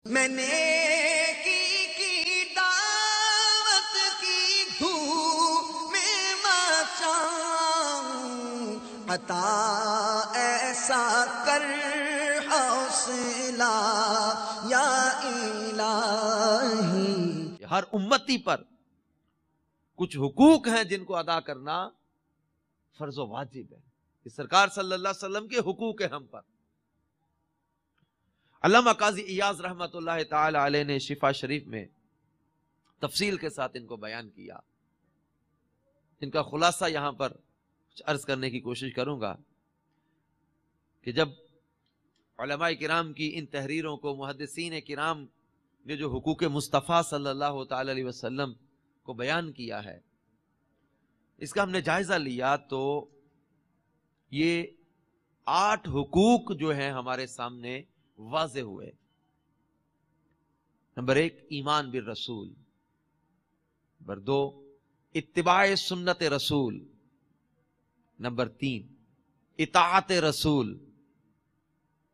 میں نیکی کی دعوت کی دھوم میں مچاؤں، عطا ایسا کر حوصلہ یا الہی۔ ہر امتی پر کچھ حقوق ہیں جن کو ادا کرنا فرض و واجب ہے۔ کہ سرکار صلی اللہ علیہ وسلم کے حقوق ہیں ہم پر۔ علامہ قاضی ایاز رحمۃ اللہ تعالی علیہ نے شفا شریف میں تفصیل کے ساتھ ان کو بیان کیا۔ ان کا خلاصہ یہاں پر کچھ عرض کرنے کی کوشش کروں گا کہ جب علماء کرام کی ان تحریروں کو محدثین کرام نے جو حقوق مصطفیٰ صلی اللہ تعالی علیہ وسلم کو بیان کیا ہے، اس کا ہم نے جائزہ لیا تو یہ 8 حقوق جو ہیں ہمارے سامنے واضح ہوئے۔ نمبر 1 ایمان بالرسول، نمبر 2 اتباع سنت رسول، نمبر 3 اطاعت رسول،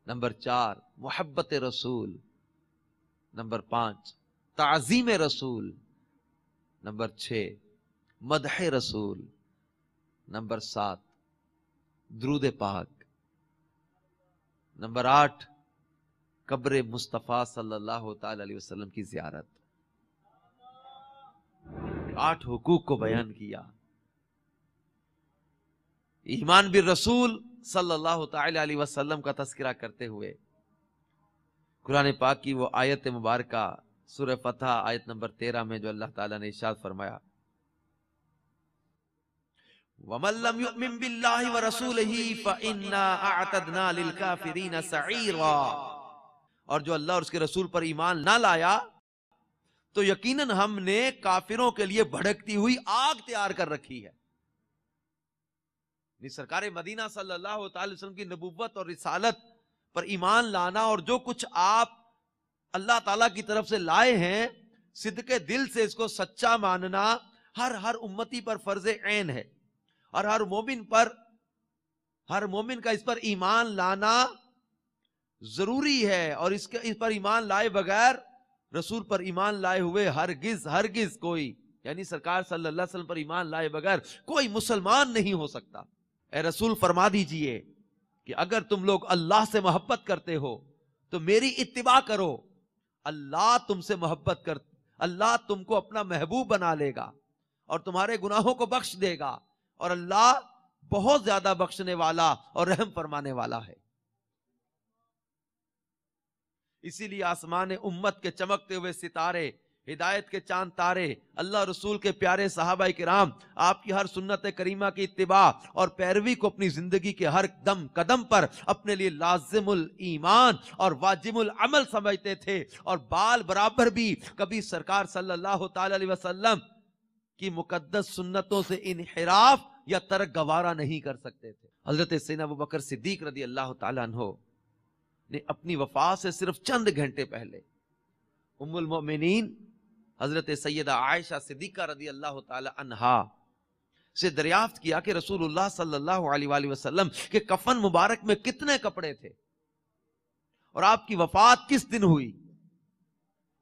نمبر 4 محبت رسول، نمبر 5 تعظیم رسول، نمبر 6 مدح رسول، نمبر 7 درود پاک، نمبر 8 قبر مصطفیٰ صلی اللہ تعالی علیہ وسلم کی زیارت۔ 8 حقوق کو بیان کیا۔ ایمان بالرسول صلی اللہ تعالی علیہ وسلم کا تذکرہ کرتے ہوئے قرآن پاک کی وہ آیت مبارکہ سورہ فتح آیت نمبر 13 میں جو اللہ تعالیٰ نے ارشاد فرمایا، وَمَن لَّمْ يُؤْمِن بِاللَّهِ وَرَسُولِهِ فَإِنَّا أَعْتَدْنَا لِلْكَافِرِينَ سَعِيرًا، اور جو اللہ اور اس کے رسول پر ایمان نہ لایا تو یقیناً ہم نے کافروں کے لیے بھڑکتی ہوئی آگ تیار کر رکھی ہے۔ سرکار مدینہ صلی اللہ تعالی وسلم کی نبوت اور رسالت پر ایمان لانا اور جو کچھ آپ اللہ تعالیٰ کی طرف سے لائے ہیں، صدق دل سے اس کو سچا ماننا ہر امتی پر فرض عین ہے، اور ہر مومن کا اس پر ایمان لانا ضروری ہے، اور اس پر ایمان لائے بغیر رسول پر ایمان لائے ہوئے ہرگز کوئی، یعنی سرکار صلی اللہ علیہ وسلم پر ایمان لائے بغیر کوئی مسلمان نہیں ہو سکتا۔ اے رسول فرما دیجئے کہ اگر تم لوگ اللہ سے محبت کرتے ہو تو میری اتباع کرو، اللہ تم سے محبت اللہ تم کو اپنا محبوب بنا لے گا اور تمہارے گناہوں کو بخش دے گا، اور اللہ بہت زیادہ بخشنے والا اور رحم فرمانے والا ہے۔ اسی لیے آسمان امت کے چمکتے ہوئے ستارے، ہدایت کے چاند تارے، اللہ رسول کے پیارے صحابہ کرام آپ کی ہر سنت کریمہ کی اتباع اور پیروی کو اپنی زندگی کے ہر قدم پر اپنے لیے لازم الایمان اور واجب العمل سمجھتے تھے، اور بال برابر بھی کبھی سرکار صلی اللہ تعالی علیہ وسلم کی مقدس سنتوں سے انحراف یا ترک گوارا نہیں کر سکتے تھے۔ حضرت سیدنا ابوبکر صدیق رضی اللہ تعالیٰ عنہ نے اپنی وفات سے صرف چند گھنٹے پہلے ام المؤمنین حضرت سیدہ عائشہ صدیقہ رضی اللہ تعالی عنہا سے دریافت کیا کہ رسول اللہ صلی اللہ علیہ وآلہ وسلم کے کفن مبارک میں کتنے کپڑے تھے اور آپ کی وفات کس دن ہوئی؟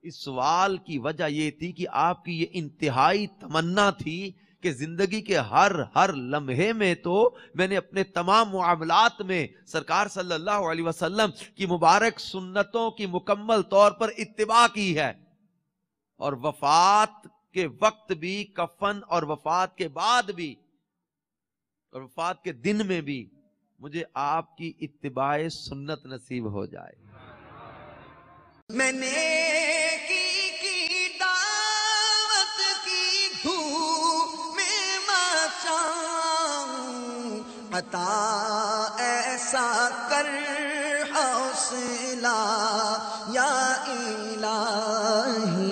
اس سوال کی وجہ یہ تھی کہ آپ کی یہ انتہائی تمنا تھی کہ زندگی کے ہر لمحے میں تو میں نے اپنے تمام معاملات میں سرکار صلی اللہ علیہ وسلم کی مبارک سنتوں کی مکمل طور پر اتباع کی ہے، اور وفات کے وقت بھی کفن اور وفات کے بعد بھی اور وفات کے دن میں بھی مجھے آپ کی اتباع سنت نصیب ہو جائے۔ میں نیکی کی دعوت کی دھوم میں مچاؤں، عطا ایسا کر حوصلہ یا الہی۔